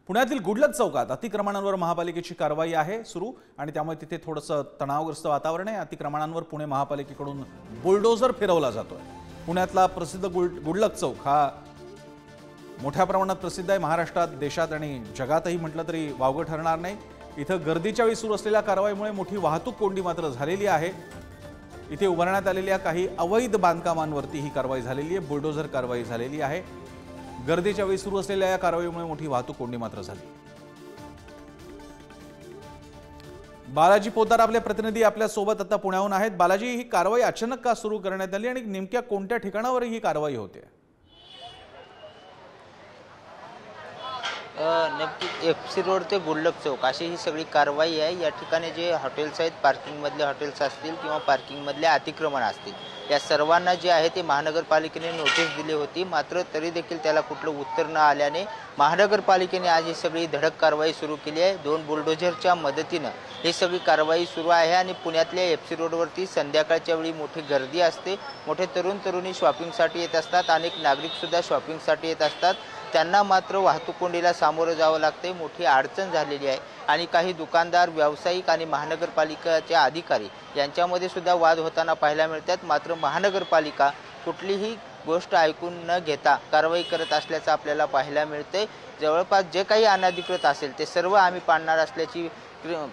पुण्यातील गुडलक चौकात अतिक्रमणांवर महापालिकेची कारवाई आहे सुरू आणि त्यामुळे तिथे थोडंसं तणावग्रस्त वातावरण आहे। अतिक्रमणांवर पुणे महापालिकेकडून बुलडोझर फिरवला जातोय। पुण्यातला प्रसिद्ध गुडलक चौक हा मोठ्या प्रमाणात प्रसिद्ध आहे। महाराष्ट्रात, देशात आणि जगातही म्हटलं तरी वावगं ठरणार नाही। इथं गर्दीच्या वेळी सुरू असलेल्या कारवाईमुळे मोठी वाहतूक कोंडी मात्र झालेली आहे। इथे उभारण्यात आलेल्या काही अवैध बांधकामांवरती ही कारवाई झालेली आहे। बुलडोझर कारवाई झालेली आहे। गर्दीच्या वेळी सुरू असलेल्या या कारवाईमुळे मोठी वाहतूक कोंडी मात्र झाली। बालाजी पोद्दार आपले प्रतिनिधी आपल्या सोबत आता पुण्याहून आहेत। बालाजी, ही कारवाई अचानक का सुरू करण्यात आली आणि नेमक्या कोणत्या ठिकाणावर ही कारवाई होते? नक्की एफसी रोड ते गुडलक चौक अशी ही सगळी कारवाई आहे। या ठिकाणी जे हॉटेल्स आहेत, पार्किंगमधले हॉटेल्स असतील किंवा पार्किंगमधले अतिक्रमण असतील, या सर्वांना जे आहे ते महानगरपालिकेने नोटीस दिली होती। मात्र तरी देखील त्याला कुठलं उत्तर न आल्याने महानगरपालिकेने आज ही सगळी धडक कारवाई सुरू केली आहे। 2 बुलडोझरच्या मदतीनं ही सगळी कारवाई सुरू आहे आणि पुण्यातल्या एफसी रोडवरती संध्याकाळच्या वेळी मोठी गर्दी असते। मोठे तरुणी शॉपिंगसाठी येत असतात, अनेक नागरिकसुद्धा शॉपिंगसाठी येत असतात। त्यांना मात्र वाहतूक कोंडीला सामोरं जावं लागते, मोठी अडचण झालेली आहे आणि काही दुकानदार, व्यावसायिक आणि महानगरपालिकेचे अधिकारी यांच्यामध्ये सुद्धा वाद होताना पाहायला मिळतात। मात्र महानगरपालिका कुठलीही गोष्ट ऐकून न घेता कारवाई करत असल्याचं आपल्याला पाहायला मिळते। जवळपास जे काही अनधिकृत असेल ते सर्व आम्ही पाडणार असल्याची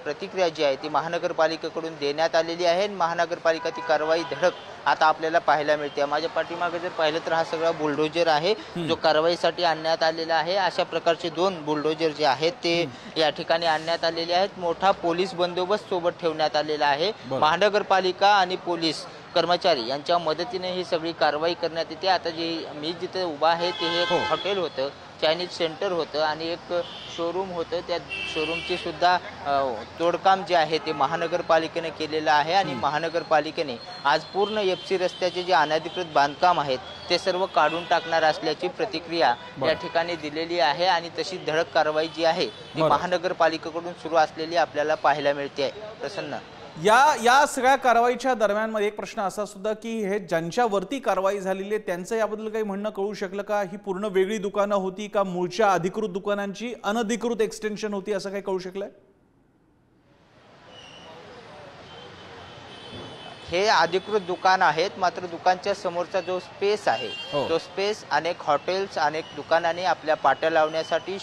प्रतिक्रिया जी आहे ती महानगरपालिकेकडून देण्यात आलेली आहे। महानगरपालिका ती कारवाई धडक आता आपल्याला पाहायला मिळते। माझ्या पाठीमागे जर पाहिलं तर हा सगळा बुलडोझर आहे जो कारवाईसाठी आणण्यात आलेला आहे। अशा प्रकारचे 2 बुलडोझर जे आहेत ते या ठिकाणी आणण्यात आलेले आहेत। मोठा पोलीस बंदोबस्त सोबत ठेवण्यात आलेला आहे। महानगरपालिका आणि पोलीस कर्मचारी यांच्या मदतीने ही सगळी कारवाई करण्यात येते। आता जे मी जिथे उभा आहे ते एक हॉटेल होतं, चायनीज सेंटर होतं आणि एक शोरूम होतं। त्या शोरूमची सुद्धा तोडकाम जे आहे ते महानगरपालिकेने केलेलं आहे आणि महानगरपालिकेने आज पूर्ण एफसी रस्त्याचे जे अनधिकृत बांधकाम आहेत ते सर्व काढून टाकणार असल्याची प्रतिक्रिया या ठिकाणी दिलेली आहे आणि तशी धडक कारवाई जी आहे ती महानगरपालिकेकडून सुरू असलेली आपल्याला पाहायला मिळते आहे। प्रसन्न, या सगळ्या कारवाईच्या दरम्यान मध्ये एक प्रश्न असा सुद्धा की हे ज्यांच्यावरती कारवाई झालेली आहे त्यांचं याबद्दल काही म्हणणं कळू शकलं का? ही पूर्ण वेगळी दुकानं होती का मूळच्या अधिकृत दुकानांची अनधिकृत एक्सटेन्शन होती, असं काही कळू शकलंय? हे अधिकृत दुकान आहेत, मात्र दुकानच्या समोरचा जो स्पेस आहे तो स्पेस अनेक हॉटेल्स, अनेक दुकानांनी आपल्या पाट्या लावण्यासाठी,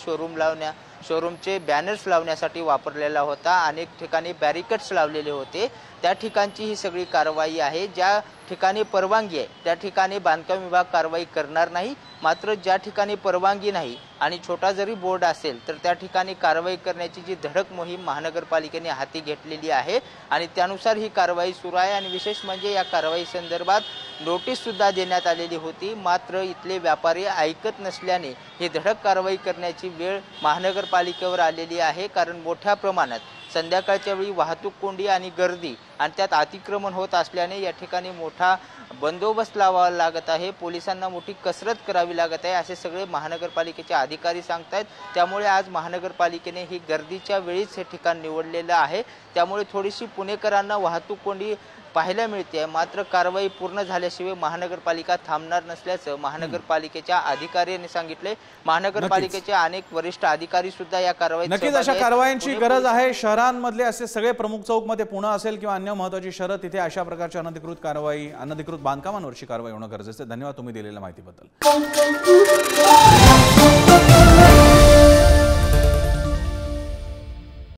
शोरूमचे बॅनर्स लावण्यासाठी वापरलेला होता। अनेक ठिकाणी बॅरिकेड्स लावलेले होते। त्या ठिकाणची ही सगळी कारवाई आहे। ज्या ठिकाणी परवानगी आहे त्या ठिकाणी बांधकाम विभाग कारवाई करणार नाही, मात्र ज्या ठिकाणी परवानगी नाही आणि छोटा जरी बोर्ड असेल तर त्या ठिकाणी कारवाई करण्याची जी धडक मोहीम महानगरपालिकेने हाती घेतलेली आहे आणि त्यानुसार ही कारवाई सुरू आहे। आणि विशेष म्हणजे या कारवाई संदर्भात नोटीस सुद्धा देण्यात आलेली होती, मात्र इथले व्यापारी ऐकत नसल्याने ही धडक कारवाई करण्याची वेळ महानगरपालिकेवर आलेली आहे। कारण मोठ्या प्रमाणात संध्याकाळच्या वेळी वाहतूक कोंडी आणि गर्दी आणि त्यात अतिक्रमण होत असल्याने या ठिकाणी मोठा बंदोबस्त लावावा लागत आहे, पोलिसांना मोठी कसरत करावी लागत आहे असे सगळे महानगरपालिकेचे अधिकारी सांगतायत। त्यामुळे आज महानगरपालिकेने ही गर्दीच्या वेळीच हे ठिकाण निवडलेलं आहे। त्यामुळे थोडीशी पुणेकरांना वाहतूक कोंडी पाहायला मिळते, मात्र कारवाई पूर्ण झाल्याशिवाय महानगरपालिका थांबणार नसल्याचं महानगरपालिकेच्या अधिकाऱ्यांनी सांगितले। महानगरपालिकेचे अनेक वरिष्ठ अधिकारी सुद्धा या कारवाईत नक्कीच अशा कारवायांची गरज आहे। शहरांमधले असे सगळे प्रमुख चौकमध्ये पुणे असेल किंवा अन्य महत्त्वाची शहरं, तिथे अशा प्रकारच्या अनधिकृत बांधकामांवरची कारवाई होणं गरजेचं आहे। धन्यवाद तुम्ही दिलेल्या माहितीबद्दल।